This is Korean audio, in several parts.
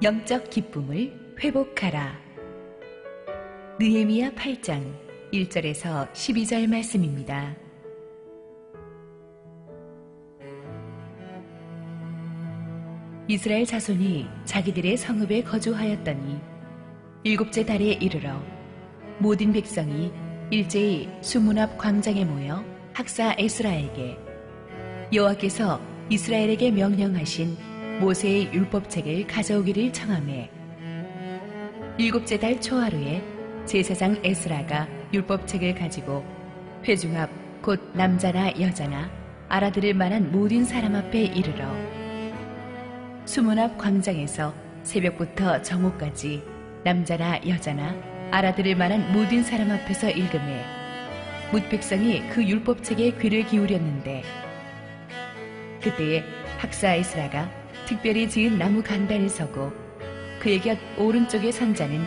영적 기쁨을 회복하라. 느헤미야 8장 1절에서 12절 말씀입니다. 이스라엘 자손이 자기들의 성읍에 거주하였더니 일곱째 달에 이르러 모든 백성이 일제히 수문 앞 광장에 모여 학사 에스라에게 여호와께서 이스라엘에게 명령하신 모세의 율법책을 가져오기를 청하매, 일곱째 달 초하루에 제사장 에스라가 율법책을 가지고 회중 앞 곧 남자나 여자나 알아들을 만한 모든 사람 앞에 이르러 수문 앞 광장에서 새벽부터 정오까지 남자나 여자나 알아들을 만한 모든 사람 앞에서 읽음에 뭇 백성이 그 율법책에 귀를 기울였는데, 그때에 학사 에스라가 특별히 지은 나무 간단에 서고 그의 곁 오른쪽에 선 자는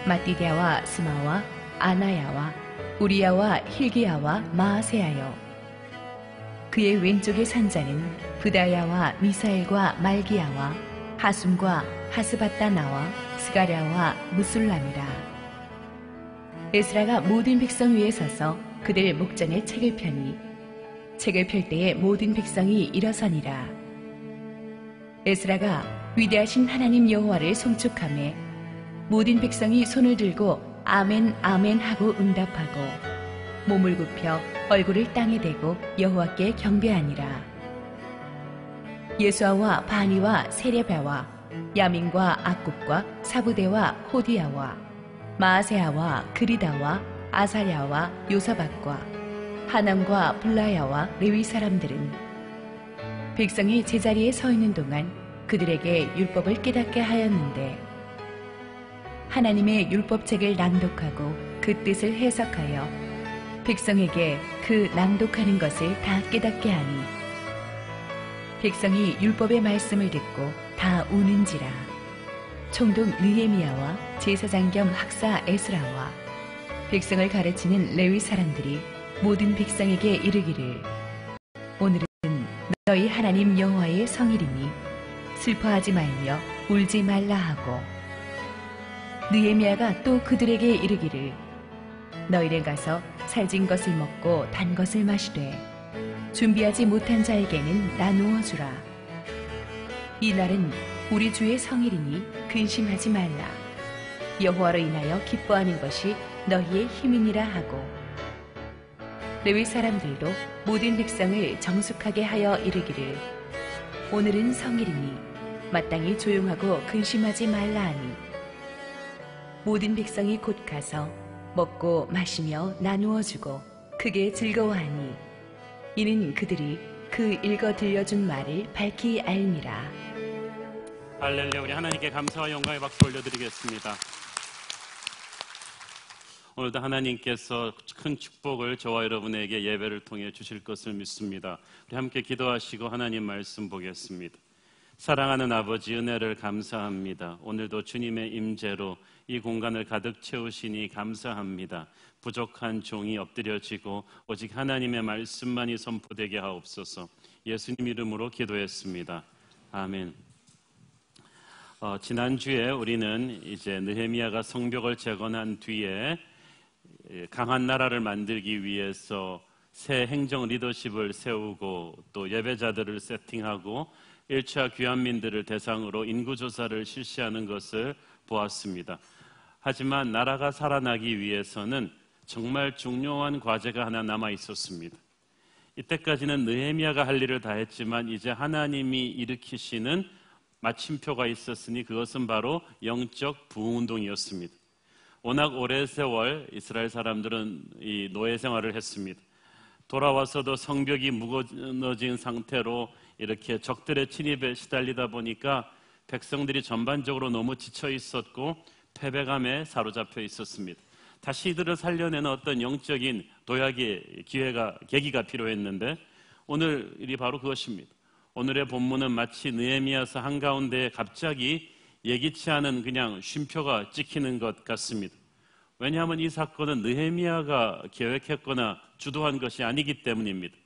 마띠디아와 스마와 아나야와 우리야와 힐기야와 마아세야요, 그의 왼쪽에 선 자는 브다야와 미사엘과 말기야와 하숨과 하스바다나와 스가랴와 무술람이라. 에스라가 모든 백성 위에 서서 그들 목전에 책을 펴니 책을 펼 때에 모든 백성이 일어서니라. 에스라가 위대하신 하나님 여호와를 송축하며 모든 백성이 손을 들고 아멘 아멘 하고 응답하고 몸을 굽혀 얼굴을 땅에 대고 여호와께 경배하니라. 예수아와 바니와 세레바와 야민과 악굽과 사부대와 호디야와 마아세야와 그리다와 아사랴와 요사박과 하남과 블라야와 레위 사람들은 백성이 제자리에 서 있는 동안 그들에게 율법을 깨닫게 하였는데, 하나님의 율법책을 낭독하고 그 뜻을 해석하여 백성에게 그 낭독하는 것을 다 깨닫게 하니 백성이 율법의 말씀을 듣고 다 우는지라. 총독 느헤미야와 제사장 겸 학사 에스라와 백성을 가르치는 레위 사람들이 모든 백성에게 이르기를, 오늘은 너희 하나님 여호와의 성일이니 슬퍼하지 말며 울지 말라 하고, 느헤미야가 또 그들에게 이르기를, 너희는 가서 살진 것을 먹고 단 것을 마시되 준비하지 못한 자에게는 나누어 주라. 이 날은 우리 주의 성일이니 근심하지 말라. 여호와로 인하여 기뻐하는 것이 너희의 힘이니라 하고, 레위 사람들도 모든 백성을 정숙하게 하여 이르기를, 오늘은 성일이니 마땅히 조용하고 근심하지 말라 하니, 모든 백성이 곧 가서 먹고 마시며 나누어 주고 크게 즐거워하니, 이는 그들이 그 읽어 들려준 말을 밝히 알미라. 할렐루야. 우리 하나님께 감사와 영광의 박수 올려드리겠습니다. 오늘도 하나님께서 큰 축복을 저와 여러분에게 예배를 통해 주실 것을 믿습니다. 우리 함께 기도하시고 하나님 말씀 보겠습니다. 사랑하는 아버지, 은혜를 감사합니다. 오늘도 주님의 임재로 이 공간을 가득 채우시니 감사합니다. 부족한 종이 엎드려지고 오직 하나님의 말씀만이 선포되게 하옵소서. 예수님 이름으로 기도했습니다. 아멘. 지난주에 우리는 이제 느헤미야가 성벽을 재건한 뒤에 강한 나라를 만들기 위해서 새 행정 리더십을 세우고 또 예배자들을 세팅하고 1차 귀환민들을 대상으로 인구조사를 실시하는 것을 보았습니다. 하지만 나라가 살아나기 위해서는 정말 중요한 과제가 하나 남아 있었습니다. 이때까지는 느헤미야가 할 일을 다 했지만 이제 하나님이 일으키시는 마침표가 있었으니 그것은 바로 영적 부흥운동이었습니다. 워낙 오랜 세월 이스라엘 사람들은 이 노예 생활을 했습니다. 돌아와서도 성벽이 무너진 상태로 이렇게 적들의 침입에 시달리다 보니까 백성들이 전반적으로 너무 지쳐 있었고 패배감에 사로잡혀 있었습니다. 다시 이들을 살려내는 어떤 영적인 도약의 계기가 필요했는데 오늘이 바로 그것입니다. 오늘의 본문은 마치 느헤미야서 한가운데에 갑자기 예기치 않은 그냥 쉼표가 찍히는 것 같습니다. 왜냐하면 이 사건은 느헤미야가 계획했거나 주도한 것이 아니기 때문입니다.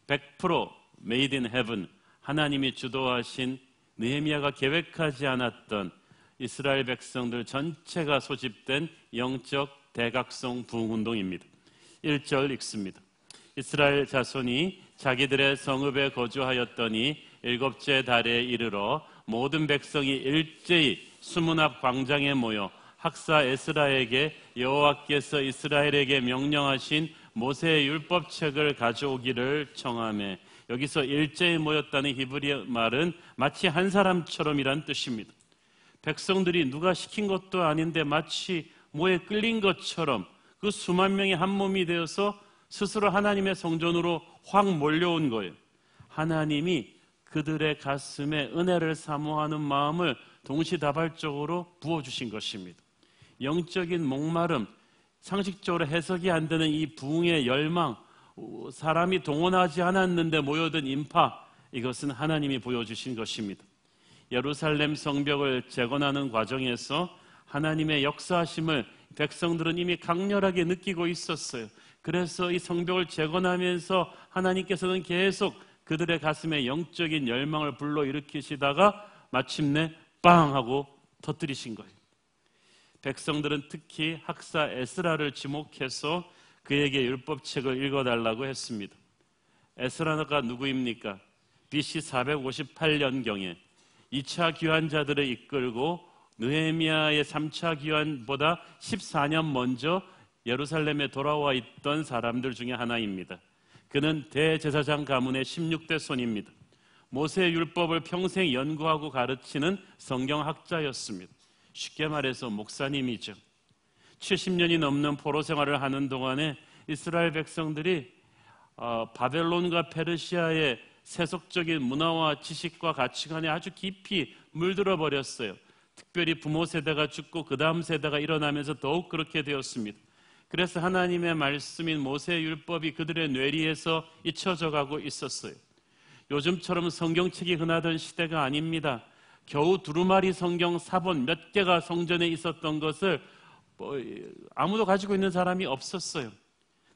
100% made in heaven, 하나님이 주도하신 느헤미야가 계획하지 않았던 이스라엘 백성들 전체가 소집된 영적 대각성 부흥운동입니다. 1절 읽습니다. 이스라엘 자손이 자기들의 성읍에 거주하였더니 일곱째 달에 이르러 모든 백성이 일제히 수문 앞 광장에 모여 학사 에스라에게 여호와께서 이스라엘에게 명령하신 모세의 율법책을 가져오기를 청하매, 여기서 일제히 모였다는 히브리 말은 마치 한 사람처럼이란 뜻입니다. 백성들이 누가 시킨 것도 아닌데 마치 뭐에 끌린 것처럼 그 수만 명이 한 몸이 되어서 스스로 하나님의 성전으로 확 몰려온 거예요. 하나님이 그들의 가슴에 은혜를 사모하는 마음을 동시다발적으로 부어주신 것입니다. 영적인 목마름, 상식적으로 해석이 안 되는 이 부흥의 열망, 사람이 동원하지 않았는데 모여든 인파, 이것은 하나님이 보여주신 것입니다. 예루살렘 성벽을 재건하는 과정에서 하나님의 역사하심을 백성들은 이미 강렬하게 느끼고 있었어요. 그래서 이 성벽을 재건하면서 하나님께서는 계속 그들의 가슴에 영적인 열망을 불러일으키시다가 마침내 빵 하고 터뜨리신 거예요. 백성들은 특히 학사 에스라를 지목해서 그에게 율법책을 읽어달라고 했습니다. 에스라가 누구입니까? BC 458년경에 2차 귀환자들을 이끌고 느헤미야의 3차 귀환보다 14년 먼저 예루살렘에 돌아와 있던 사람들 중에 하나입니다. 그는 대제사장 가문의 16대 손입니다. 모세의 율법을 평생 연구하고 가르치는 성경학자였습니다. 쉽게 말해서 목사님이죠. 70년이 넘는 포로 생활을 하는 동안에 이스라엘 백성들이 바벨론과 페르시아의 세속적인 문화와 지식과 가치관에 아주 깊이 물들어 버렸어요. 특별히 부모 세대가 죽고 그 다음 세대가 일어나면서 더욱 그렇게 되었습니다. 그래서 하나님의 말씀인 모세의 율법이 그들의 뇌리에서 잊혀져 가고 있었어요. 요즘처럼 성경책이 흔하던 시대가 아닙니다. 겨우 두루마리 성경 사본 몇 개가 성전에 있었던 것을 아무도 가지고 있는 사람이 없었어요.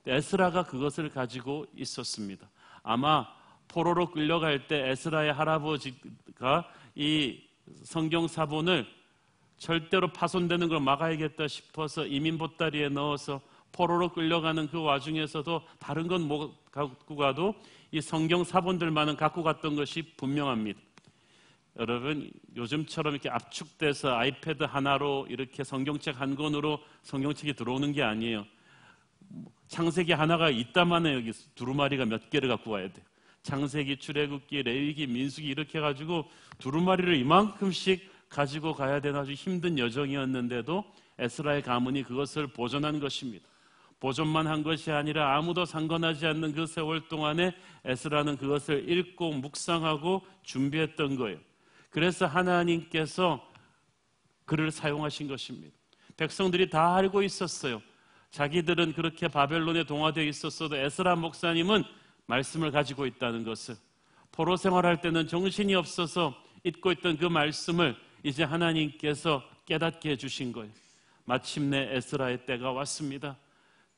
에스라가 그것을 가지고 있었습니다. 아마 포로로 끌려갈 때 에스라의 할아버지가 이 성경 사본을 절대로 파손되는 걸 막아야겠다 싶어서 이민 보따리에 넣어서 포로로 끌려가는 그 와중에서도 다른 건 못 갖고 가도 이 성경 사본들만은 갖고 갔던 것이 분명합니다. 여러분, 요즘처럼 이렇게 압축돼서 아이패드 하나로 이렇게 성경책 한 권으로 성경책이 들어오는 게 아니에요. 창세기 하나가 있다마는 여기 두루마리가 몇 개를 갖고 와야 돼요. 창세기, 출애굽기, 레위기, 민수기 이렇게 해가지고 두루마리를 이만큼씩 가지고 가야 되는 아주 힘든 여정이었는데도 에스라의 가문이 그것을 보존한 것입니다. 보존만 한 것이 아니라 아무도 상관하지 않는 그 세월 동안에 에스라는 그것을 읽고 묵상하고 준비했던 거예요. 그래서 하나님께서 그를 사용하신 것입니다. 백성들이 다 알고 있었어요. 자기들은 그렇게 바벨론에 동화되어 있었어도 에스라 목사님은 말씀을 가지고 있다는 것을, 포로 생활할 때는 정신이 없어서 잊고 있던 그 말씀을 이제 하나님께서 깨닫게 해주신 거예요. 마침내 에스라의 때가 왔습니다.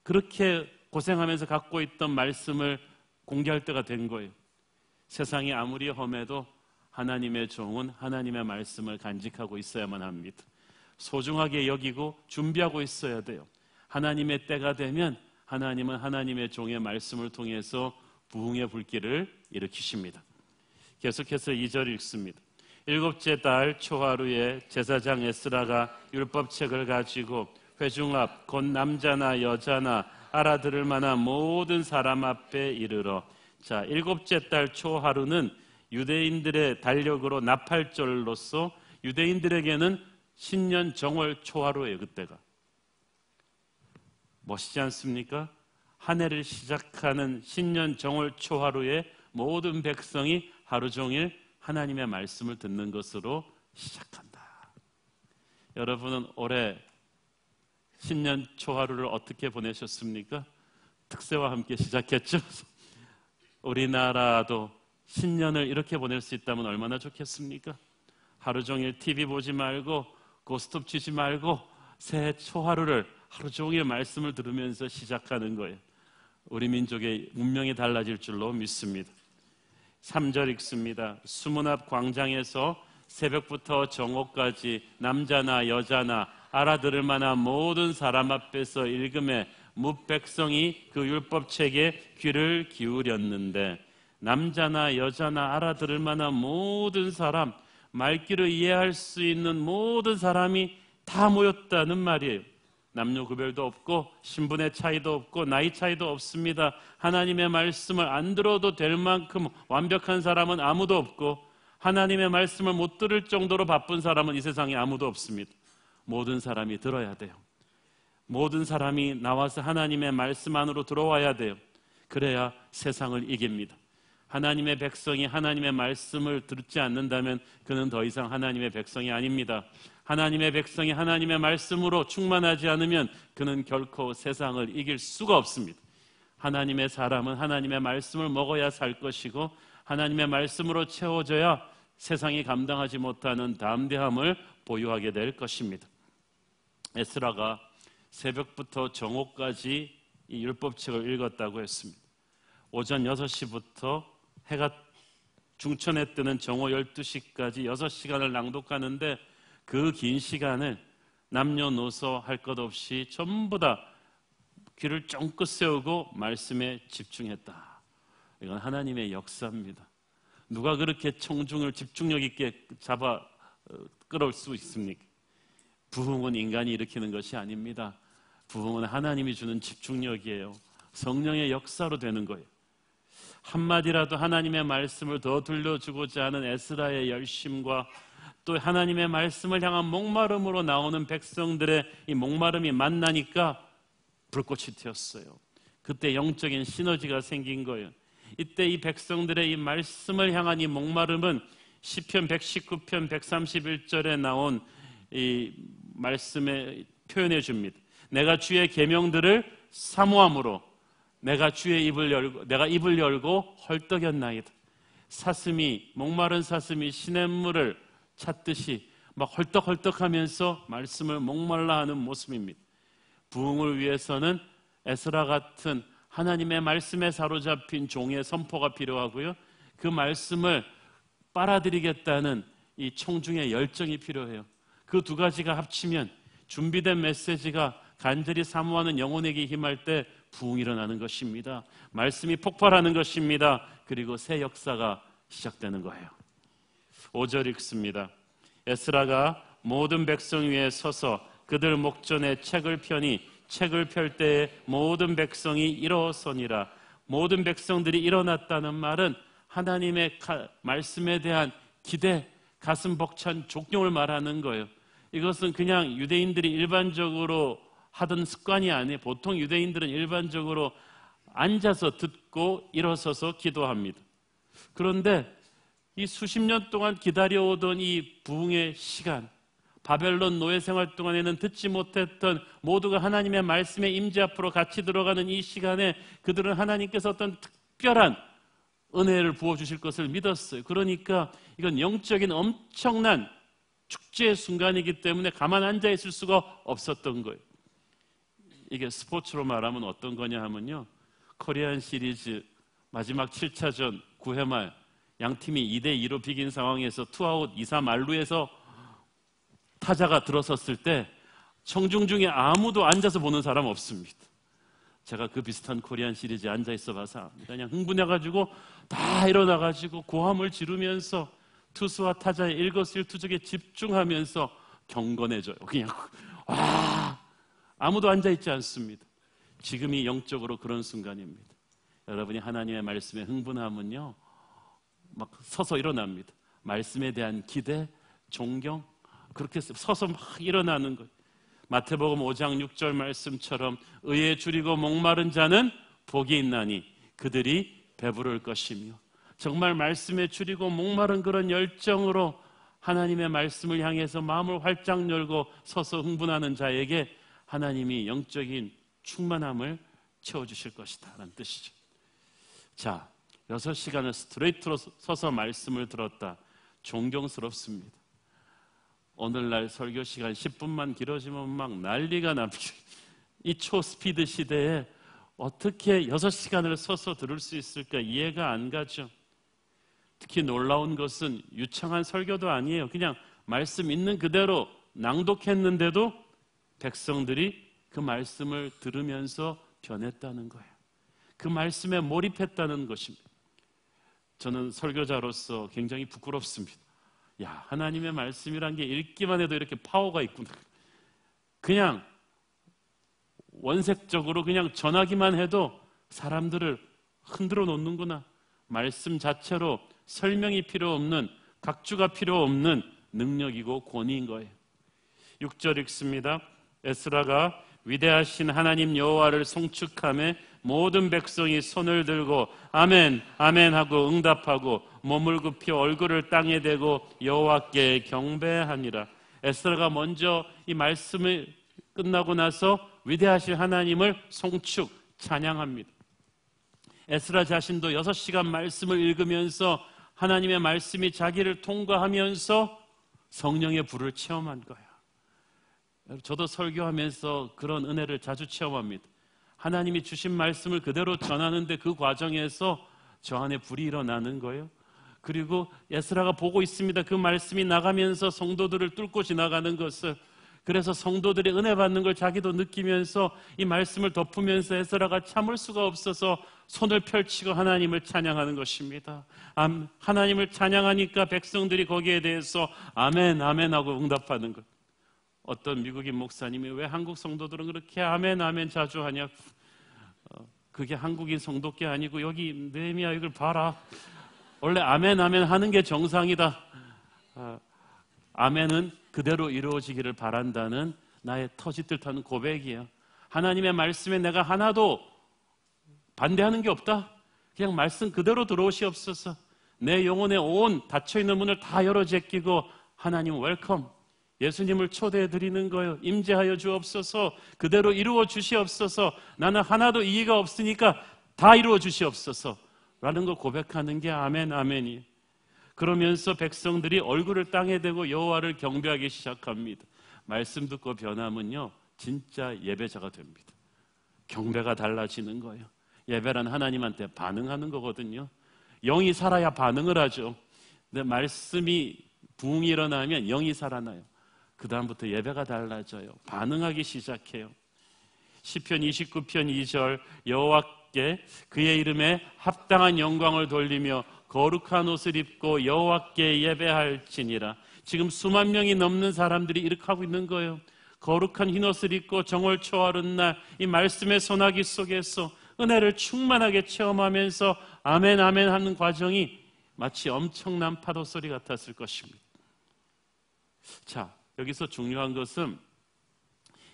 그렇게 고생하면서 갖고 있던 말씀을 공개할 때가 된 거예요. 세상이 아무리 험해도 하나님의 종은 하나님의 말씀을 간직하고 있어야만 합니다. 소중하게 여기고 준비하고 있어야 돼요. 하나님의 때가 되면 하나님은 하나님의 종의 말씀을 통해서 부흥의 불길을 일으키십니다. 계속해서 2절 읽습니다. 일곱째 달 초하루에 제사장 에스라가 율법책을 가지고 회중 앞 곧 남자나 여자나 알아들을 만한 모든 사람 앞에 이르러, 자, 일곱째 달 초하루는 유대인들의 달력으로 나팔절로서 유대인들에게는 신년 정월 초하루예요. 그때가 멋있지 않습니까? 한 해를 시작하는 신년 정월 초하루에 모든 백성이 하루 종일 하나님의 말씀을 듣는 것으로 시작한다. 여러분은 올해 신년 초하루를 어떻게 보내셨습니까? 특세와 함께 시작했죠. 우리나라도 신년을 이렇게 보낼 수 있다면 얼마나 좋겠습니까? 하루 종일 TV 보지 말고 고스톱 치지 말고 새해 초하루를 하루 종일 말씀을 들으면서 시작하는 거예요. 우리 민족의 운명이 달라질 줄로 믿습니다. 3절 읽습니다. 수문 앞 광장에서 새벽부터 정오까지 남자나 여자나 알아들을 만한 모든 사람 앞에서 읽음에 뭇백성이 그 율법책에 귀를 기울였는데, 남자나 여자나 알아들을 만한 모든 사람, 말귀를 이해할 수 있는 모든 사람이 다 모였다는 말이에요. 남녀 구별도 없고 신분의 차이도 없고 나이 차이도 없습니다. 하나님의 말씀을 안 들어도 될 만큼 완벽한 사람은 아무도 없고, 하나님의 말씀을 못 들을 정도로 바쁜 사람은 이 세상에 아무도 없습니다. 모든 사람이 들어야 돼요. 모든 사람이 나와서 하나님의 말씀 안으로 들어와야 돼요. 그래야 세상을 이깁니다. 하나님의 백성이 하나님의 말씀을 듣지 않는다면 그는 더 이상 하나님의 백성이 아닙니다. 하나님의 백성이 하나님의 말씀으로 충만하지 않으면 그는 결코 세상을 이길 수가 없습니다. 하나님의 사람은 하나님의 말씀을 먹어야 살 것이고, 하나님의 말씀으로 채워져야 세상이 감당하지 못하는 담대함을 보유하게 될 것입니다. 에스라가 새벽부터 정오까지 이 율법책을 읽었다고 했습니다. 오전 6시부터 해가 중천에 뜨는 정오 12시까지 6시간을 낭독하는데, 그 긴 시간을 남녀노소 할 것 없이 전부 다 귀를 쫑긋 세우고 말씀에 집중했다. 이건 하나님의 역사입니다. 누가 그렇게 청중을 집중력 있게 잡아 끌어올 수 있습니까? 부흥은 인간이 일으키는 것이 아닙니다. 부흥은 하나님이 주는 집중력이에요. 성령의 역사로 되는 거예요. 한마디라도 하나님의 말씀을 더 들려주고자 하는 에스라의 열심과 또 하나님의 말씀을 향한 목마름으로 나오는 백성들의 이 목마름이 만나니까 불꽃이 튀었어요. 그때 영적인 시너지가 생긴 거예요. 이때 이 백성들의 이 말씀을 향한 이 목마름은 시편 119편 131절에 나온 이 말씀에 표현해 줍니다. 내가 주의 계명들을 사모함으로 내가 입을 열고 헐떡였나이다. 사슴이, 목마른 사슴이 시냇물을 찾듯이 막 헐떡헐떡하면서 말씀을 목말라 하는 모습입니다. 부흥을 위해서는 에스라 같은 하나님의 말씀에 사로잡힌 종의 선포가 필요하고요, 그 말씀을 빨아들이겠다는 이 청중의 열정이 필요해요. 그 두 가지가 합치면 준비된 메시지가 간절히 사모하는 영혼에게 힘할 때 부흥이 일어나는 것입니다. 말씀이 폭발하는 것입니다. 그리고 새 역사가 시작되는 거예요. 5절 읽습니다. 에스라가 모든 백성 위에 서서 그들 목전에 책을 펴니 책을 펼 때에 모든 백성이 일어서니라. 모든 백성들이 일어났다는 말은 하나님의 말씀에 대한 기대, 가슴 벅찬 족용을 말하는 거예요. 이것은 그냥 유대인들이 일반적으로 하던 습관이 아니에요. 보통 유대인들은 일반적으로 앉아서 듣고 일어서서 기도합니다. 그런데 이 수십 년 동안 기다려오던 이 부흥의 시간, 바벨론 노예 생활 동안에는 듣지 못했던 모두가 하나님의 말씀의 임재 앞으로 같이 들어가는 이 시간에 그들은 하나님께서 어떤 특별한 은혜를 부어주실 것을 믿었어요. 그러니까 이건 영적인 엄청난 축제의 순간이기 때문에 가만 앉아 있을 수가 없었던 거예요. 이게 스포츠로 말하면 어떤 거냐 하면요, 코리안 시리즈 마지막 7차전 9회 말 양팀이 2대2로 비긴 상황에서 투아웃 2사 만루에서 타자가 들어섰을 때 청중 중에 아무도 앉아서 보는 사람 없습니다. 제가 그 비슷한 코리안 시리즈에 앉아있어 봐서 압니다. 그냥 흥분해가지고 다 일어나가지고 고함을 지르면서 투수와 타자의 일거수일투족에 집중하면서 경건해져요. 그냥 와, 아무도 앉아있지 않습니다. 지금이 영적으로 그런 순간입니다. 여러분이 하나님의 말씀에 흥분하면요 막 서서 일어납니다. 말씀에 대한 기대, 존경, 그렇게 서서 막 일어나는 거예요. 마태복음 5장 6절 말씀처럼 의에 줄이고 목마른 자는 복이 있나니 그들이 배부를 것이며, 정말 말씀에 줄이고 목마른 그런 열정으로 하나님의 말씀을 향해서 마음을 활짝 열고 서서 흥분하는 자에게 하나님이 영적인 충만함을 채워주실 것이다 라는 뜻이죠. 자, 6시간을 스트레이트로 서서 말씀을 들었다. 존경스럽습니다. 오늘날 설교 시간 10분만 길어지면 막 난리가 납니다. 이 초스피드 시대에 어떻게 6시간을 서서 들을 수 있을까 이해가 안 가죠. 특히 놀라운 것은 유창한 설교도 아니에요. 그냥 말씀 있는 그대로 낭독했는데도 백성들이 그 말씀을 들으면서 변했다는 거예요. 그 말씀에 몰입했다는 것입니다. 저는 설교자로서 굉장히 부끄럽습니다. 야, 하나님의 말씀이란 게 읽기만 해도 이렇게 파워가 있구나. 그냥 원색적으로 그냥 전하기만 해도 사람들을 흔들어 놓는구나. 말씀 자체로 설명이 필요 없는, 각주가 필요 없는 능력이고 권위인 거예요. 6절 읽습니다. 에스라가 위대하신 하나님 여호와를 송축하며 모든 백성이 손을 들고 아멘 아멘 하고 응답하고 몸을 굽혀 얼굴을 땅에 대고 여호와께 경배하니라. 에스라가 먼저 이 말씀을 끝나고 나서 위대하신 하나님을 송축 찬양합니다. 에스라 자신도 6시간 말씀을 읽으면서 하나님의 말씀이 자기를 통과하면서 성령의 불을 체험한 거예요. 저도 설교하면서 그런 은혜를 자주 체험합니다. 하나님이 주신 말씀을 그대로 전하는데 그 과정에서 저 안에 불이 일어나는 거예요. 그리고 에스라가 보고 있습니다. 그 말씀이 나가면서 성도들을 뚫고 지나가는 것을. 그래서 성도들이 은혜 받는 걸 자기도 느끼면서 이 말씀을 덮으면서 에스라가 참을 수가 없어서 손을 펼치고 하나님을 찬양하는 것입니다. 하나님을 찬양하니까 백성들이 거기에 대해서 아멘 아멘 하고 응답하는 것. 어떤 미국인 목사님이 왜 한국 성도들은 그렇게 아멘 아멘 자주 하냐. 그게 한국인 성도께 아니고 여기 느헤미야 이걸 봐라. 원래 아멘 아멘 하는 게 정상이다. 아멘은 그대로 이루어지기를 바란다는 나의 터짓듯한 고백이에요. 하나님의 말씀에 내가 하나도 반대하는 게 없다. 그냥 말씀 그대로 들어오시옵소서. 내 영혼의 온 닫혀있는 문을 다 열어 제끼고 하나님 웰컴, 예수님을 초대해 드리는 거예요. 임재하여 주옵소서. 그대로 이루어 주시옵소서. 나는 하나도 이의가 없으니까 다 이루어 주시옵소서 라는 걸 고백하는 게 아멘 아멘이에요. 그러면서 백성들이 얼굴을 땅에 대고 여호와를 경배하기 시작합니다. 말씀 듣고 변하면요 진짜 예배자가 됩니다. 경배가 달라지는 거예요. 예배란 하나님한테 반응하는 거거든요. 영이 살아야 반응을 하죠. 근데 말씀이 부흥이 일어나면 영이 살아나요. 그 다음부터 예배가 달라져요. 반응하기 시작해요. 시편 29편 2절 여호와께 그의 이름에 합당한 영광을 돌리며 거룩한 옷을 입고 여호와께 예배할지니라. 지금 수만 명이 넘는 사람들이 이렇게 하고 있는 거예요. 거룩한 흰옷을 입고 정월 초하룻 날 이 말씀의 소나기 속에서 은혜를 충만하게 체험하면서 아멘 아멘 하는 과정이 마치 엄청난 파도 소리 같았을 것입니다. 자, 여기서 중요한 것은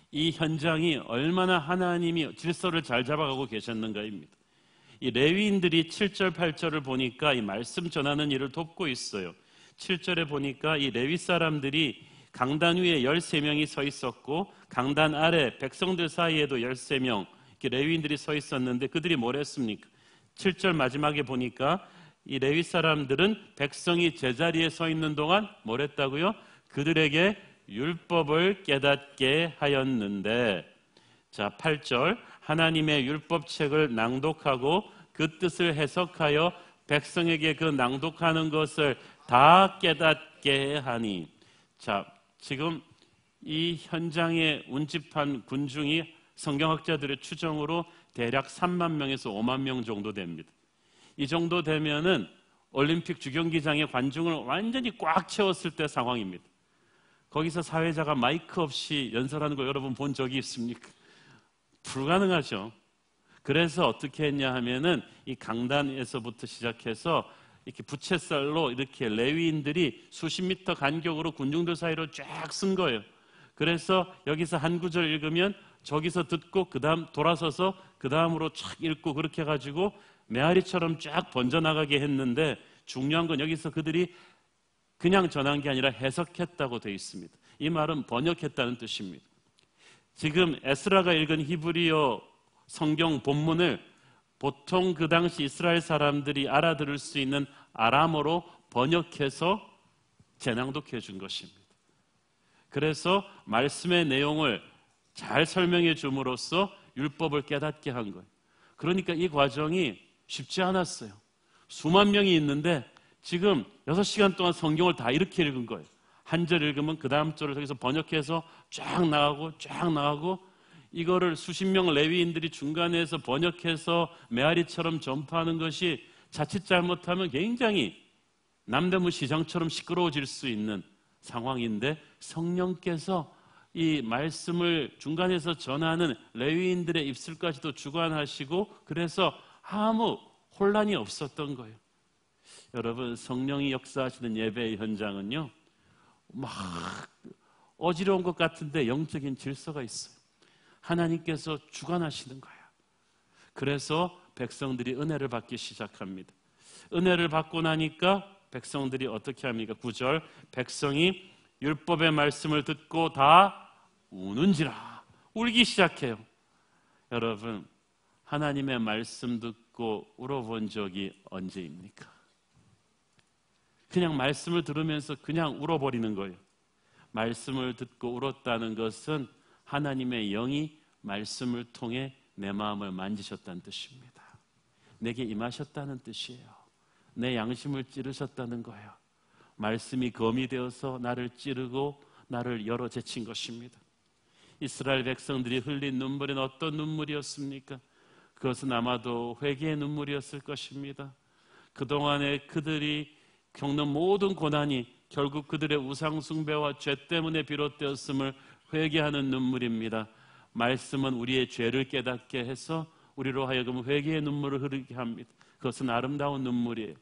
이 현장이 얼마나 하나님이 질서를 잘 잡아가고 계셨는가입니다. 이 레위인들이 7절 8절을 보니까 이 말씀 전하는 일을 돕고 있어요. 7절에 보니까 이 레위 사람들이 강단 위에 13명이 서 있었고 강단 아래 백성들 사이에도 13명 레위인들이 서 있었는데 그들이 뭘 했습니까? 7절 마지막에 보니까 이 레위 사람들은 백성이 제자리에 서 있는 동안 뭘 했다고요? 그들에게 율법을 깨닫게 하였는데, 자 8절 하나님의 율법책을 낭독하고 그 뜻을 해석하여 백성에게 그 낭독하는 것을 다 깨닫게 하니. 자, 지금 이 현장에 운집한 군중이 성경학자들의 추정으로 대략 3만 명에서 5만 명 정도 됩니다. 이 정도 되면은 올림픽 주경기장의 관중을 완전히 꽉 채웠을 때 상황입니다. 거기서 사회자가 마이크 없이 연설하는 거 여러분 본 적이 있습니까? 불가능하죠. 그래서 어떻게 했냐 하면은 이 강단에서부터 시작해서 이렇게 부채살로 이렇게 레위인들이 수십 미터 간격으로 군중들 사이로 쫙 쓴 거예요. 그래서 여기서 한 구절 읽으면 저기서 듣고 그 다음 돌아서서 그 다음으로 쫙 읽고 그렇게 해가지고 메아리처럼 쫙 번져나가게 했는데 중요한 건 여기서 그들이 그냥 전한 게 아니라 해석했다고 되어 있습니다. 이 말은 번역했다는 뜻입니다. 지금 에스라가 읽은 히브리어 성경 본문을 보통 그 당시 이스라엘 사람들이 알아들을 수 있는 아람어로 번역해서 재낭독해 준 것입니다. 그래서 말씀의 내용을 잘 설명해 줌으로써 율법을 깨닫게 한 거예요. 그러니까 이 과정이 쉽지 않았어요. 수만 명이 있는데 지금 6시간 동안 성경을 다 이렇게 읽은 거예요. 한 절 읽으면 그 다음 절을 여기서 번역해서 쫙 나가고 이거를 수십 명 레위인들이 중간에서 번역해서 메아리처럼 전파하는 것이 자칫 잘못하면 굉장히 남대문 시장처럼 시끄러워질 수 있는 상황인데, 성령께서 이 말씀을 중간에서 전하는 레위인들의 입술까지도 주관하시고, 그래서 아무 혼란이 없었던 거예요. 여러분, 성령이 역사하시는 예배의 현장은요, 막 어지러운 것 같은데 영적인 질서가 있어요. 하나님께서 주관하시는 거예요. 그래서 백성들이 은혜를 받기 시작합니다. 은혜를 받고 나니까 백성들이 어떻게 합니까? 9절, 백성이 율법의 말씀을 듣고 다 우는지라. 울기 시작해요. 여러분, 하나님의 말씀 듣고 울어본 적이 언제입니까? 그냥 말씀을 들으면서 그냥 울어버리는 거예요. 말씀을 듣고 울었다는 것은 하나님의 영이 말씀을 통해 내 마음을 만지셨다는 뜻입니다. 내게 임하셨다는 뜻이에요. 내 양심을 찌르셨다는 거예요. 말씀이 검이 되어서 나를 찌르고 나를 열어 제친 것입니다. 이스라엘 백성들이 흘린 눈물은 어떤 눈물이었습니까? 그것은 아마도 회개의 눈물이었을 것입니다. 그동안에 그들이 겪는 모든 고난이 결국 그들의 우상 숭배와 죄 때문에 비롯되었음을 회개하는 눈물입니다. 말씀은 우리의 죄를 깨닫게 해서 우리로 하여금 회개의 눈물을 흐르게 합니다. 그것은 아름다운 눈물이에요.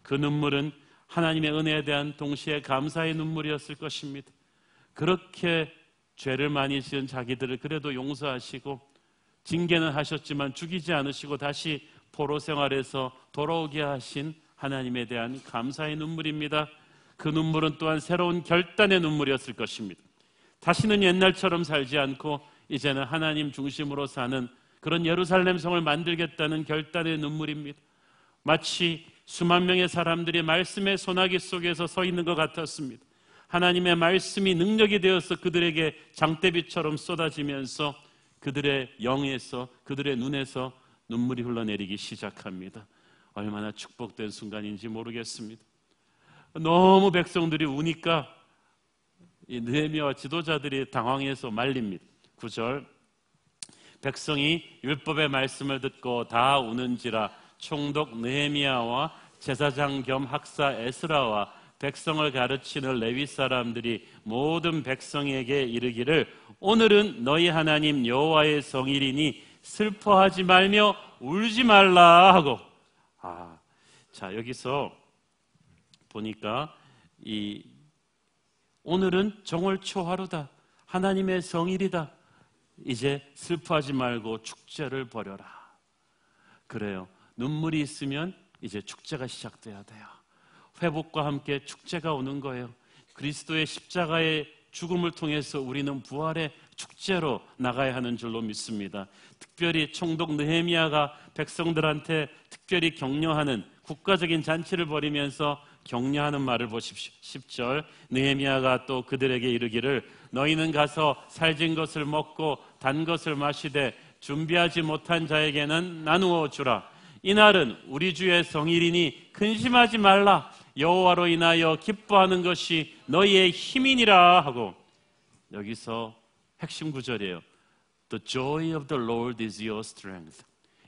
그 눈물은 하나님의 은혜에 대한 동시에 감사의 눈물이었을 것입니다. 그렇게 죄를 많이 지은 자기들을 그래도 용서하시고 징계는 하셨지만 죽이지 않으시고 다시 포로 생활에서 돌아오게 하신 하나님에 대한 감사의 눈물입니다. 그 눈물은 또한 새로운 결단의 눈물이었을 것입니다. 다시는 옛날처럼 살지 않고 이제는 하나님 중심으로 사는 그런 예루살렘 성을 만들겠다는 결단의 눈물입니다. 마치 수만 명의 사람들이 말씀의 소나기 속에서 서 있는 것 같았습니다. 하나님의 말씀이 능력이 되어서 그들에게 장대비처럼 쏟아지면서 그들의 영에서, 그들의 눈에서 눈물이 흘러내리기 시작합니다. 얼마나 축복된 순간인지 모르겠습니다. 너무 백성들이 우니까 이 느헤미야와 지도자들이 당황해서 말립니다. 9절, 백성이 율법의 말씀을 듣고 다 우는지라. 총독 느헤미야와 제사장 겸 학사 에스라와 백성을 가르치는 레위 사람들이 모든 백성에게 이르기를, 오늘은 너희 하나님 여호와의 성일이니 슬퍼하지 말며 울지 말라 하고. 자, 여기서 보니까 오늘은 정월 초하루다. 하나님의 성일이다. 이제 슬퍼하지 말고 축제를 벌여라. 그래요. 눈물이 있으면 이제 축제가 시작돼야 돼요. 회복과 함께 축제가 오는 거예요. 그리스도의 십자가의 죽음을 통해서 우리는 부활의 축제로 나가야 하는 줄로 믿습니다. 특별히 총독 느헤미야가 백성들한테 특별히 격려하는 국가적인 잔치를 벌이면서 격려하는 말을 보십시오. 10절, 느헤미야가 또 그들에게 이르기를, 너희는 가서 살진 것을 먹고 단 것을 마시되 준비하지 못한 자에게는 나누어 주라. 이날은 우리 주의 성일이니 근심하지 말라. 여호와로 인하여 기뻐하는 것이 너희의 힘이니라 하고. 여기서 핵심 구절이에요. The joy of the Lord is your strength.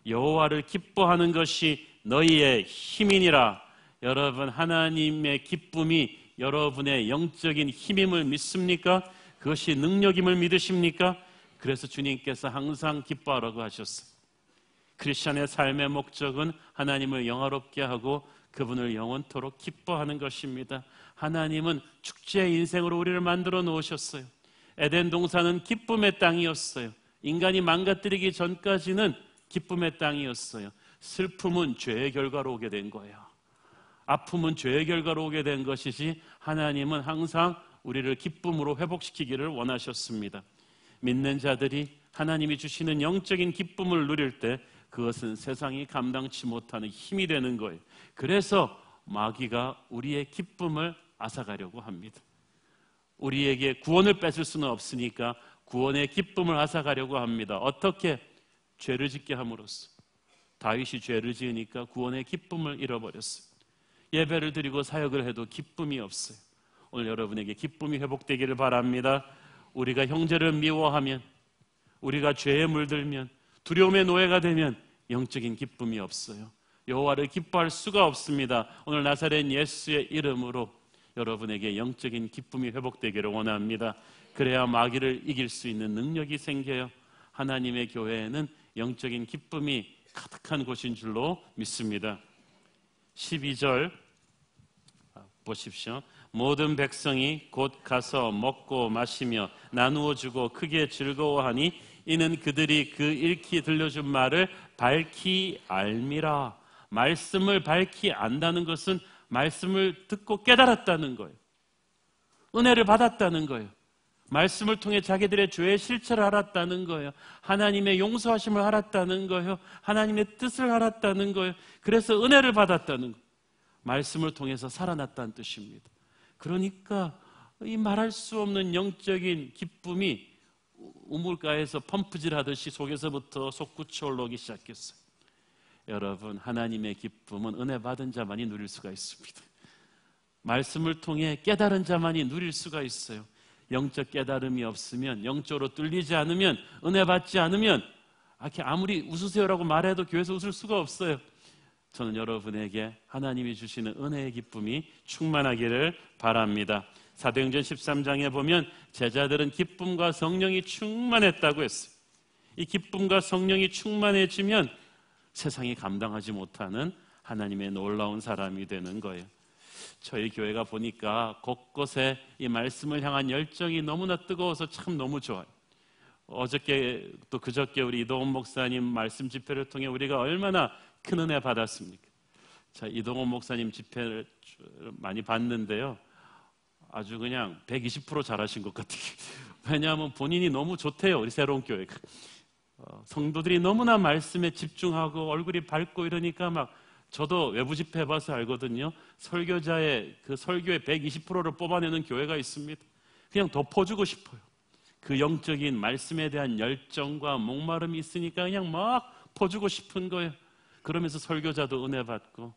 여호와를 기뻐하는 것이 너희의 힘이니라. 여러분, 하나님의 기쁨이 여러분의 영적인 힘임을 믿습니까? 그것이 능력임을 믿으십니까? 그래서 주님께서 항상 기뻐하라고 하셨어요. 크리스천의 삶의 목적은 하나님을 영화롭게 하고 그분을 영원토록 기뻐하는 것입니다. 하나님은 축제의 인생으로 우리를 만들어 놓으셨어요. 에덴 동산은 기쁨의 땅이었어요. 인간이 망가뜨리기 전까지는 기쁨의 땅이었어요. 슬픔은 죄의 결과로 오게 된 거예요. 아픔은 죄의 결과로 오게 된 것이지 하나님은 항상 우리를 기쁨으로 회복시키기를 원하셨습니다. 믿는 자들이 하나님이 주시는 영적인 기쁨을 누릴 때 그것은 세상이 감당치 못하는 힘이 되는 거예요. 그래서 마귀가 우리의 기쁨을 앗아가려고 합니다. 우리에게 구원을 뺏을 수는 없으니까 구원의 기쁨을 앗아가려고 합니다. 어떻게? 죄를 짓게 함으로써. 다윗이 죄를 지으니까 구원의 기쁨을 잃어버렸어요. 예배를 드리고 사역을 해도 기쁨이 없어요. 오늘 여러분에게 기쁨이 회복되기를 바랍니다. 우리가 형제를 미워하면, 우리가 죄에 물들면, 두려움의 노예가 되면 영적인 기쁨이 없어요. 여호와를 기뻐할 수가 없습니다. 오늘 나사렛 예수의 이름으로 여러분에게 영적인 기쁨이 회복되기를 원합니다. 그래야 마귀를 이길 수 있는 능력이 생겨요. 하나님의 교회에는 영적인 기쁨이 가득한 곳인 줄로 믿습니다. 12절 보십시오. 모든 백성이 곧 가서 먹고 마시며 나누어 주고 크게 즐거워하니 이는 그들이 그 읽히 들려준 말을 밝히 알미라. 말씀을 밝히 안다는 것은 말씀을 듣고 깨달았다는 거예요. 은혜를 받았다는 거예요. 말씀을 통해 자기들의 죄의 실체를 알았다는 거예요. 하나님의 용서하심을 알았다는 거예요. 하나님의 뜻을 알았다는 거예요. 그래서 은혜를 받았다는 거예요. 말씀을 통해서 살아났다는 뜻입니다. 그러니까 이 말할 수 없는 영적인 기쁨이 우물가에서 펌프질하듯이 속에서부터 솟구쳐 올라오기 시작했어요. 여러분, 하나님의 기쁨은 은혜 받은 자만이 누릴 수가 있습니다. 말씀을 통해 깨달은 자만이 누릴 수가 있어요. 영적 깨달음이 없으면, 영적으로 뚫리지 않으면, 은혜 받지 않으면 아무리 웃으세요라고 말해도 교회에서 웃을 수가 없어요. 저는 여러분에게 하나님이 주시는 은혜의 기쁨이 충만하기를 바랍니다. 사도행전 13장에 보면 제자들은 기쁨과 성령이 충만했다고 했어요. 이 기쁨과 성령이 충만해지면 세상이 감당하지 못하는 하나님의 놀라운 사람이 되는 거예요. 저희 교회가 보니까 곳곳에 이 말씀을 향한 열정이 너무나 뜨거워서 참 너무 좋아요. 어저께 또 그저께 우리 이동훈 목사님 말씀 집회를 통해 우리가 얼마나 큰 은혜 받았습니까? 자, 이동훈 목사님 집회를 많이 봤는데요, 아주 그냥 120% 잘하신 것 같아요. 왜냐하면 본인이 너무 좋대요. 우리 새로운 교회가 성도들이 너무나 말씀에 집중하고 얼굴이 밝고 이러니까 막 저도 외부 집회 해봐서 알거든요. 설교자의 그 설교의 120%를 뽑아내는 교회가 있습니다. 그냥 덮어주고 싶어요. 그 영적인 말씀에 대한 열정과 목마름이 있으니까 그냥 막 퍼주고 싶은 거예요. 그러면서 설교자도 은혜 받고,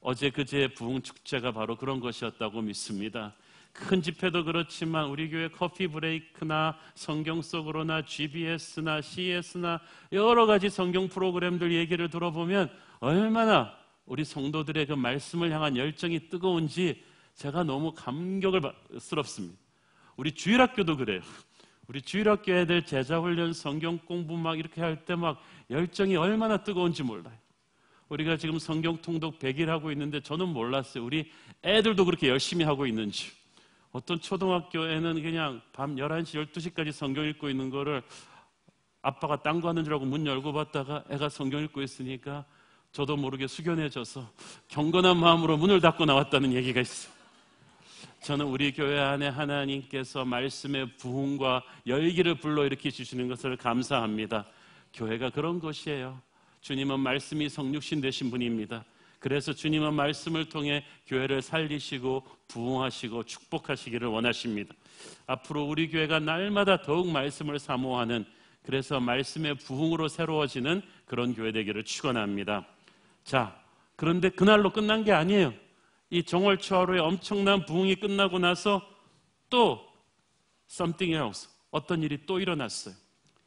어제 그제 부흥 축제가 바로 그런 것이었다고 믿습니다. 큰 집회도 그렇지만 우리 교회 커피 브레이크나 성경 속으로나 GBS나 CS나 여러 가지 성경 프로그램들 얘기를 들어보면 얼마나 우리 성도들의 그 말씀을 향한 열정이 뜨거운지 제가 너무 감격스럽습니다. 우리 주일학교도 그래요. 우리 주일학교 애들 제자훈련 성경 공부 막 이렇게 할 때 막 열정이 얼마나 뜨거운지 몰라요. 우리가 지금 성경 통독 100일 하고 있는데 저는 몰랐어요. 우리 애들도 그렇게 열심히 하고 있는지. 어떤 초등학교에는 그냥 밤 11시, 12시까지 성경 읽고 있는 거를 아빠가 딴 거 하는 줄 알고 문 열고 봤다가 애가 성경 읽고 있으니까 저도 모르게 숙연해져서 경건한 마음으로 문을 닫고 나왔다는 얘기가 있어요. 저는 우리 교회 안에 하나님께서 말씀의 부흥과 열기를 불러일으켜 주시는 것을 감사합니다. 교회가 그런 것이에요. 주님은 말씀이 성육신 되신 분입니다. 그래서 주님은 말씀을 통해 교회를 살리시고 부흥하시고 축복하시기를 원하십니다. 앞으로 우리 교회가 날마다 더욱 말씀을 사모하는, 그래서 말씀의 부흥으로 새로워지는 그런 교회 되기를 축원합니다. 자, 그런데 그날로 끝난 게 아니에요. 이 정월초하루에 엄청난 부흥이 끝나고 나서 또 something else, 어떤 일이 또 일어났어요.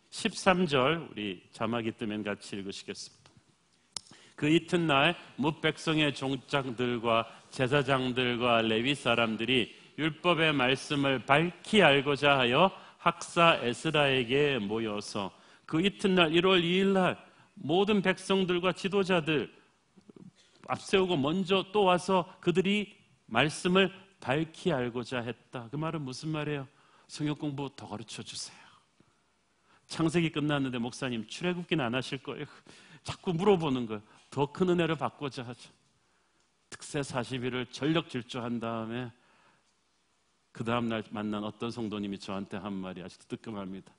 13절 우리 자막이 뜨면 같이 읽으시겠습니다. 그 이튿날 뭇 백성의 종장들과 제사장들과 레위 사람들이 율법의 말씀을 밝히 알고자 하여 학사 에스라에게 모여서, 그 이튿날 1월 2일 날 모든 백성들과 지도자들 앞세우고 먼저 또 와서 그들이 말씀을 밝히 알고자 했다. 그 말은 무슨 말이에요? 성경 공부 더 가르쳐 주세요. 창세기 끝났는데 목사님 출애굽기는 안 하실 거예요? 자꾸 물어보는 거예요. 더 큰 은혜를 받고자 하죠. 특세 40일을 전력 질주한 다음에 그 다음날 만난 어떤 성도님이 저한테 한 말이 아직도 뜨끔합니다.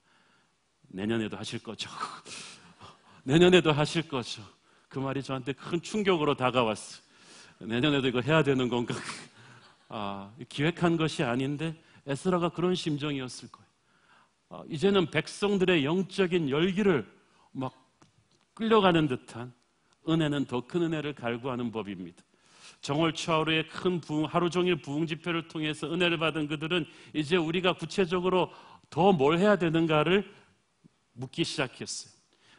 내년에도 하실 거죠. 내년에도 하실 거죠. 그 말이 저한테 큰 충격으로 다가왔어요. 내년에도 이거 해야 되는 건가? 기획한 것이 아닌데 에스라가 그런 심정이었을 거예요. 이제는 백성들의 영적인 열기를 막 끌려가는 듯한, 은혜는 더 큰 은혜를 갈구하는 법입니다. 정월 추하루의 큰 부흥, 하루 종일 부흥 집회를 통해서 은혜를 받은 그들은 이제 우리가 구체적으로 더 뭘 해야 되는가를 묻기 시작했어요.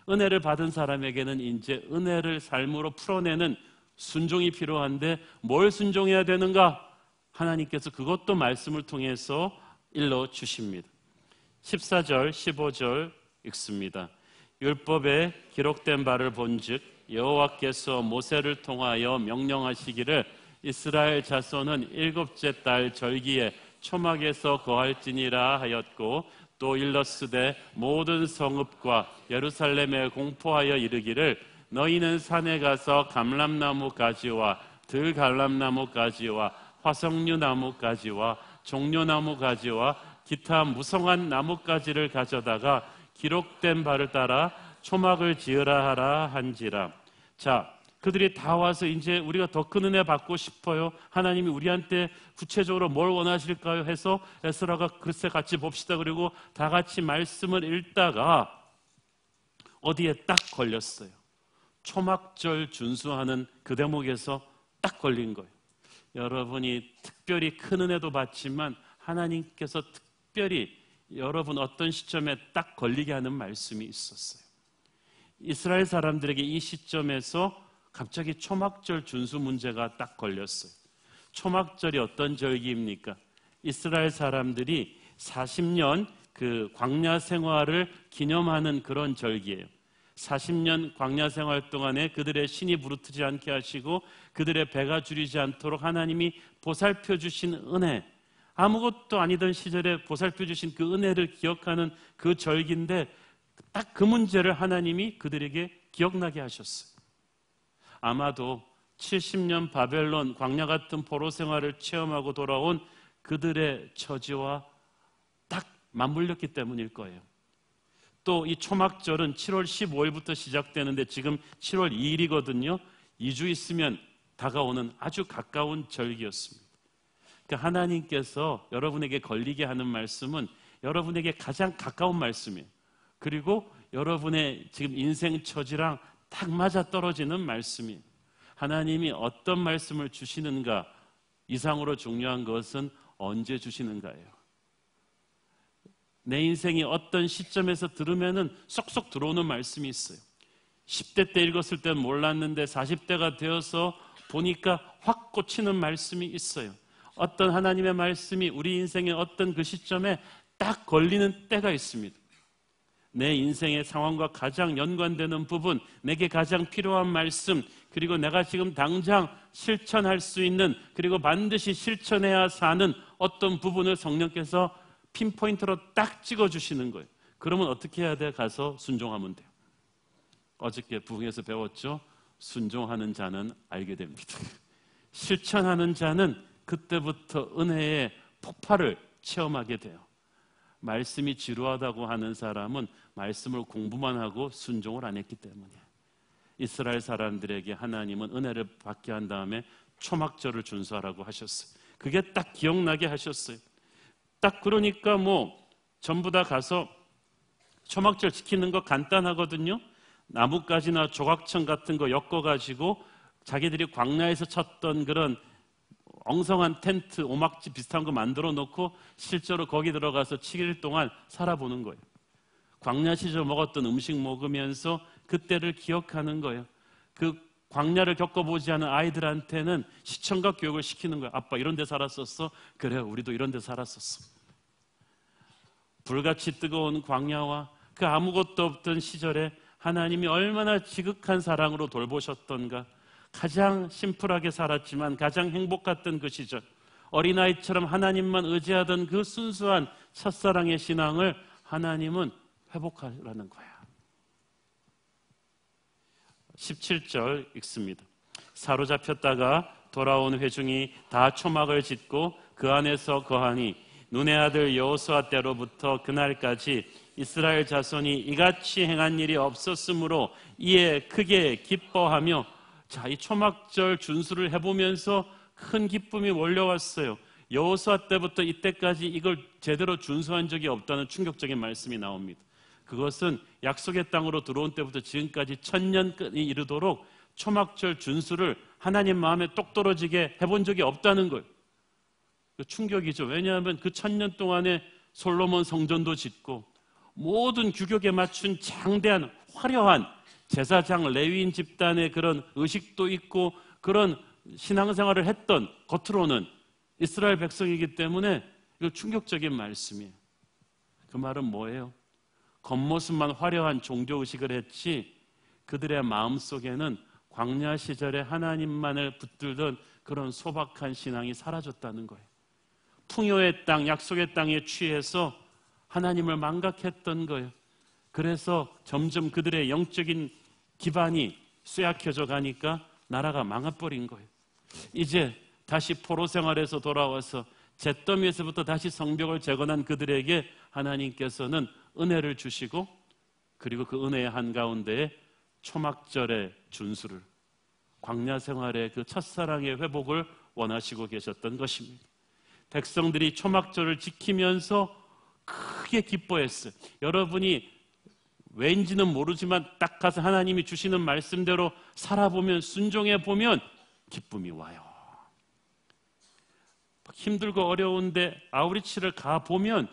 은혜를 받은 사람에게는 이제 은혜를 삶으로 풀어내는 순종이 필요한데 뭘 순종해야 되는가? 하나님께서 그것도 말씀을 통해서 일러 주십니다. 14절, 15절 읽습니다. 율법에 기록된 바를 본즉 여호와께서 모세를 통하여 명령하시기를 이스라엘 자손은 일곱째 달 절기에 초막에서 거할지니라 하였고 또 일렀으되 모든 성읍과 예루살렘에 공포하여 이르기를 너희는 산에 가서 감람나무 가지와 들갈람나무 가지와 화석류나무 가지와 종려나무 가지와 기타 무성한 나뭇가지를 가져다가 기록된 바를 따라 초막을 지으라 하라 한지라. 자, 그들이 다 와서 이제 우리가 더 큰 은혜 받고 싶어요. 하나님이 우리한테 구체적으로 뭘 원하실까요? 해서 에스라가 글쎄 같이 봅시다. 그리고 다 같이 말씀을 읽다가 어디에 딱 걸렸어요. 초막절 준수하는 그 대목에서 딱 걸린 거예요. 여러분이 특별히 큰 은혜도 받지만 하나님께서 특별히 여러분 어떤 시점에 딱 걸리게 하는 말씀이 있었어요. 이스라엘 사람들에게 이 시점에서 갑자기 초막절 준수 문제가 딱 걸렸어요. 초막절이 어떤 절기입니까? 이스라엘 사람들이 40년 그 광야 생활을 기념하는 그런 절기예요. 40년 광야 생활 동안에 그들의 신이 부르트지 않게 하시고 그들의 배가 줄이지 않도록 하나님이 보살펴 주신 은혜, 아무것도 아니던 시절에 보살펴 주신 그 은혜를 기억하는 그 절기인데 딱 그 문제를 하나님이 그들에게 기억나게 하셨어요. 아마도 70년 바벨론 광야 같은 포로 생활을 체험하고 돌아온 그들의 처지와 딱 맞물렸기 때문일 거예요. 또 이 초막절은 7월 15일부터 시작되는데 지금 7월 2일이거든요. 2주 있으면 다가오는 아주 가까운 절기였습니다. 그러니까 하나님께서 여러분에게 걸리게 하는 말씀은 여러분에게 가장 가까운 말씀이에요. 그리고 여러분의 지금 인생 처지랑 딱 맞아떨어지는 말씀이에요. 하나님이 어떤 말씀을 주시는가 이상으로 중요한 것은 언제 주시는가예요. 내 인생이 어떤 시점에서 들으면은 쏙쏙 들어오는 말씀이 있어요. 10대 때 읽었을 땐 몰랐는데 40대가 되어서 보니까 확 꽂히는 말씀이 있어요. 어떤 하나님의 말씀이 우리 인생의 어떤 그 시점에 딱 걸리는 때가 있습니다. 내 인생의 상황과 가장 연관되는 부분, 내게 가장 필요한 말씀, 그리고 내가 지금 당장 실천할 수 있는, 그리고 반드시 실천해야 사는 어떤 부분을 성령께서 핀포인트로 딱 찍어주시는 거예요. 그러면 어떻게 해야 돼? 가서 순종하면 돼요. 어저께 부흥에서 배웠죠? 순종하는 자는 알게 됩니다. 실천하는 자는 그때부터 은혜의 폭발을 체험하게 돼요. 말씀이 지루하다고 하는 사람은 말씀을 공부만 하고 순종을 안 했기 때문이에요. 이스라엘 사람들에게 하나님은 은혜를 받게 한 다음에 초막절을 준수하라고 하셨어요. 그게 딱 기억나게 하셨어요. 딱 그러니까 전부 다 가서 초막절 지키는 거 간단하거든요. 나뭇가지나 조각천 같은 거 엮어가지고 자기들이 광야에서 쳤던 그런 엉성한 텐트, 오막집 비슷한 거 만들어 놓고 실제로 거기 들어가서 7일 동안 살아보는 거예요. 광야 시절 먹었던 음식 먹으면서 그때를 기억하는 거예요. 그 광야를 겪어보지 않은 아이들한테는 시청각 교육을 시키는 거예요. 아빠 이런 데 살았었어? 그래, 우리도 이런 데 살았었어. 불같이 뜨거운 광야와 그 아무것도 없던 시절에 하나님이 얼마나 지극한 사랑으로 돌보셨던가. 가장 심플하게 살았지만 가장 행복했던 그 시절, 어린아이처럼 하나님만 의지하던 그 순수한 첫사랑의 신앙을 하나님은 회복하라는 거야. 17절 읽습니다. 사로잡혔다가 돌아온 회중이 다 초막을 짓고 그 안에서 거하니 눈의 아들 여호수아 때로부터 그날까지 이스라엘 자손이 이같이 행한 일이 없었으므로 이에 크게 기뻐하며, 자, 이 초막절 준수를 해보면서 큰 기쁨이 몰려왔어요. 여호수아 때부터 이때까지 이걸 제대로 준수한 적이 없다는 충격적인 말씀이 나옵니다. 그것은 약속의 땅으로 들어온 때부터 지금까지 1000년이 이르도록 초막절 준수를 하나님 마음에 똑 떨어지게 해본 적이 없다는 거예요. 충격이죠. 왜냐하면 그 1000년 동안에 솔로몬 성전도 짓고 모든 규격에 맞춘 장대한 화려한 제사장 레위인 집단의 그런 의식도 있고 그런 신앙생활을 했던 겉으로는 이스라엘 백성이기 때문에 이거 충격적인 말씀이에요. 그 말은 뭐예요? 겉모습만 화려한 종교의식을 했지 그들의 마음속에는 광야 시절에 하나님만을 붙들던 그런 소박한 신앙이 사라졌다는 거예요. 풍요의 땅, 약속의 땅에 취해서 하나님을 망각했던 거예요. 그래서 점점 그들의 영적인 기반이 쇠약해져 가니까 나라가 망해버린 거예요. 이제 다시 포로 생활에서 돌아와서 잿더미에서부터 다시 성벽을 재건한 그들에게 하나님께서는 은혜를 주시고 그리고 그 은혜의 한가운데에 초막절의 준수를, 광야 생활의 그 첫사랑의 회복을 원하시고 계셨던 것입니다. 백성들이 초막절을 지키면서 크게 기뻐했어요. 여러분이 왠지는 모르지만 딱 가서 하나님이 주시는 말씀대로 살아보면, 순종해 보면 기쁨이 와요. 힘들고 어려운데 아우리치를 가보면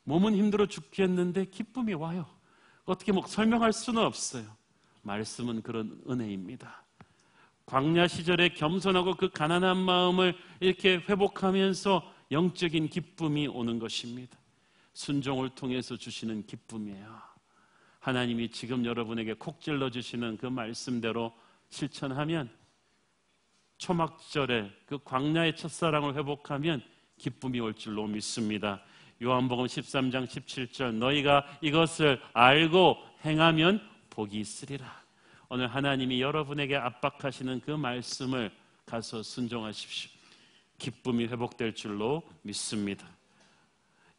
몸은 힘들어 죽겠는데 기쁨이 와요. 어떻게 설명할 수는 없어요. 말씀은 그런 은혜입니다. 광야 시절에 겸손하고 그 가난한 마음을 이렇게 회복하면서 영적인 기쁨이 오는 것입니다. 순종을 통해서 주시는 기쁨이에요. 하나님이 지금 여러분에게 콕 찔러 주시는 그 말씀대로 실천하면, 초막절에 그 광야의 첫사랑을 회복하면 기쁨이 올 줄로 믿습니다. 요한복음 13장 17절, 너희가 이것을 알고 행하면 복이 있으리라. 오늘 하나님이 여러분에게 압박하시는 그 말씀을 가서 순종하십시오. 기쁨이 회복될 줄로 믿습니다.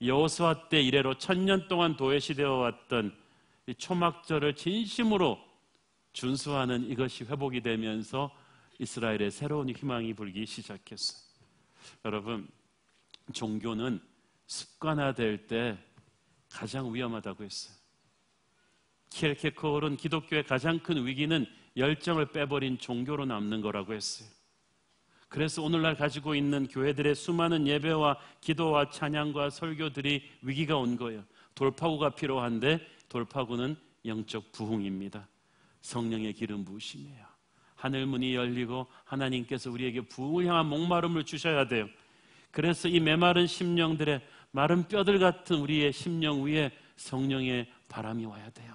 여호수아 때 이래로 1000년 동안 도외시되어 왔던 이 초막절을 진심으로 준수하는 이것이 회복이 되면서 이스라엘의 새로운 희망이 불기 시작했어요. 여러분, 종교는 습관화될 때 가장 위험하다고 했어요. 키르케고르는 기독교의 가장 큰 위기는 열정을 빼버린 종교로 남는 거라고 했어요. 그래서 오늘날 가지고 있는 교회들의 수많은 예배와 기도와 찬양과 설교들이 위기가 온 거예요. 돌파구가 필요한데 돌파구는 영적 부흥입니다. 성령의 기름 부으심이에요. 하늘문이 열리고 하나님께서 우리에게 부흥을 향한 목마름을 주셔야 돼요. 그래서 이 메마른 심령들의, 마른 뼈들 같은 우리의 심령 위에 성령의 바람이 와야 돼요.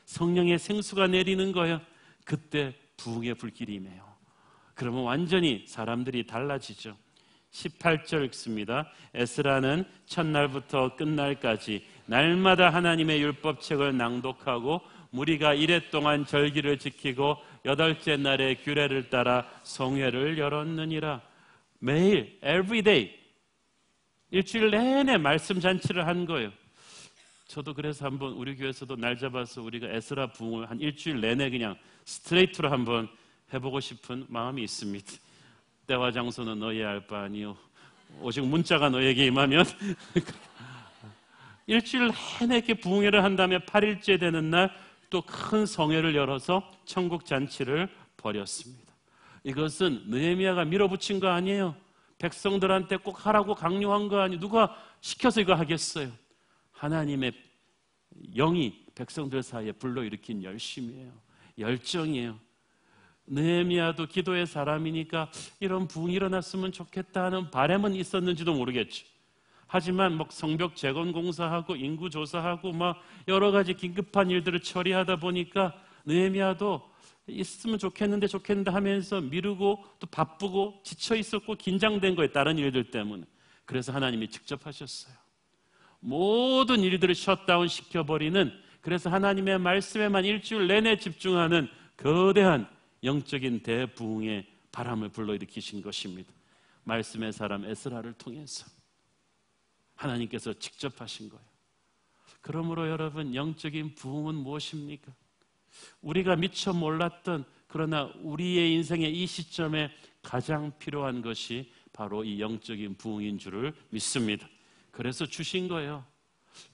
성령의 생수가 내리는 거예요. 그때 부흥의 불길이 임해요. 그러면 완전히 사람들이 달라지죠. 18절 읽습니다. 에스라는 첫날부터 끝날까지 날마다 하나님의 율법책을 낭독하고 무리가 이레 동안 절기를 지키고 8째 날에 규례를 따라 성회를 열었느니라. 매일 everyday 일주일 내내 말씀 잔치를 한 거예요. 저도 그래서 한번 우리 교회에서도 날 잡아서 우리가 에스라 부흥을 한 일주일 내내 그냥 스트레이트로 한번 해보고 싶은 마음이 있습니다. 때와 장소는 너희의 알 바 아니요 오직 문자가 너에게 임하면 일주일 내내 이렇게 부흥회를 한 다음에 8일째 되는 날 또 큰 성회를 열어서 천국 잔치를 벌였습니다. 이것은 느헤미야가 밀어붙인 거 아니에요. 백성들한테 꼭 하라고 강요한 거 아니에요. 누가 시켜서 이거 하겠어요. 하나님의 영이 백성들 사이에 불러일으킨 열심이에요. 열정이에요. 느헤미야도 기도의 사람이니까 이런 부흥이 일어났으면 좋겠다 하는 바람은 있었는지도 모르겠죠. 하지만 성벽 재건 공사하고 인구 조사하고 여러 가지 긴급한 일들을 처리하다 보니까 느헤미야도 있으면 좋겠는데 하면서 미루고 또 바쁘고 지쳐 있었고 긴장된 거예요. 다른 일들 때문에. 그래서 하나님이 직접 하셨어요. 모든 일들을 셧다운 시켜버리는, 그래서 하나님의 말씀에만 일주일 내내 집중하는 거대한 영적인 대부흥의 바람을 불러일으키신 것입니다. 말씀의 사람 에스라를 통해서 하나님께서 직접 하신 거예요. 그러므로 여러분, 영적인 부흥은 무엇입니까? 우리가 미처 몰랐던, 그러나 우리의 인생의 이 시점에 가장 필요한 것이 바로 이 영적인 부흥인 줄을 믿습니다. 그래서 주신 거예요.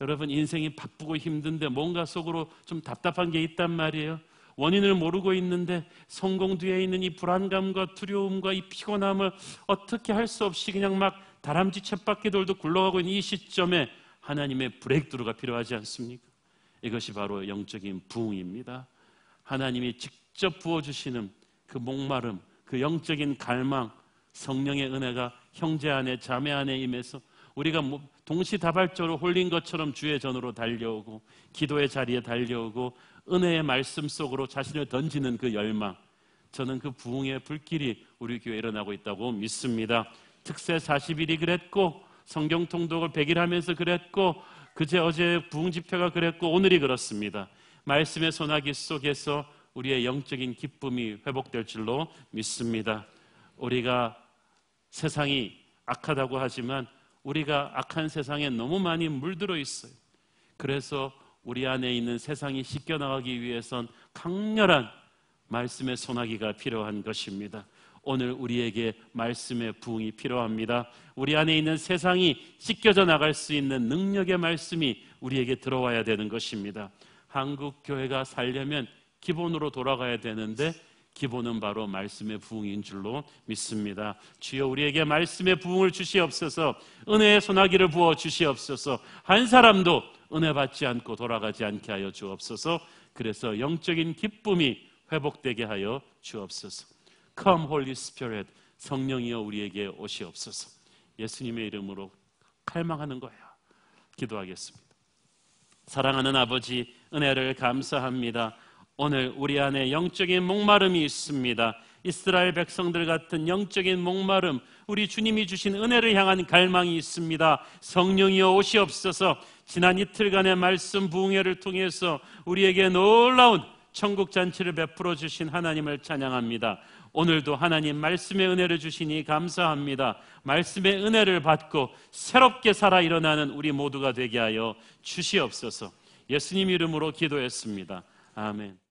여러분, 인생이 바쁘고 힘든데 뭔가 속으로 좀 답답한 게 있단 말이에요. 원인을 모르고 있는데 성공 뒤에 있는 이 불안감과 두려움과 이 피곤함을 어떻게 할 수 없이 그냥 막 다람쥐 쳇바퀴 돌도 굴러가고 있는 이 시점에 하나님의 브레이크드루가 필요하지 않습니까? 이것이 바로 영적인 부흥입니다. 하나님이 직접 부어주시는 그 목마름, 그 영적인 갈망, 성령의 은혜가 형제 안에 자매 안에 임해서 우리가 동시다발적으로 홀린 것처럼 주의 전으로 달려오고 기도의 자리에 달려오고 은혜의 말씀 속으로 자신을 던지는 그 열망, 저는 그 부흥의 불길이 우리 교회에 일어나고 있다고 믿습니다. 특세 40일이 그랬고 성경 통독을 100일 하면서 그랬고 그제 어제 부흥 집회가 그랬고 오늘이 그렇습니다. 말씀의 소나기 속에서 우리의 영적인 기쁨이 회복될 줄로 믿습니다. 우리가 세상이 악하다고 하지만 우리가 악한 세상에 너무 많이 물들어 있어요. 그래서 우리 안에 있는 세상이 씻겨나가기 위해선 강렬한 말씀의 소나기가 필요한 것입니다. 오늘 우리에게 말씀의 부흥이 필요합니다. 우리 안에 있는 세상이 씻겨져 나갈 수 있는 능력의 말씀이 우리에게 들어와야 되는 것입니다. 한국 교회가 살려면 기본으로 돌아가야 되는데 기본은 바로 말씀의 부흥인 줄로 믿습니다. 주여 우리에게 말씀의 부흥을 주시옵소서. 은혜의 소나기를 부어 주시옵소서. 한 사람도 은혜 받지 않고 돌아가지 않게 하여 주옵소서. 그래서 영적인 기쁨이 회복되게 하여 주옵소서. Come Holy Spirit, 성령이여 우리에게 오시옵소서. 예수님의 이름으로 갈망하는 거예요. 기도하겠습니다. 사랑하는 아버지, 은혜를 감사합니다. 오늘 우리 안에 영적인 목마름이 있습니다. 이스라엘 백성들 같은 영적인 목마름, 우리 주님이 주신 은혜를 향한 갈망이 있습니다. 성령이여 오시옵소서. 지난 이틀간의 말씀 부흥회를 통해서 우리에게 놀라운 천국 잔치를 베풀어 주신 하나님을 찬양합니다. 오늘도 하나님 말씀의 은혜를 주시니 감사합니다. 말씀의 은혜를 받고 새롭게 살아 일어나는 우리 모두가 되게 하여 주시옵소서. 예수님 이름으로 기도했습니다. 아멘.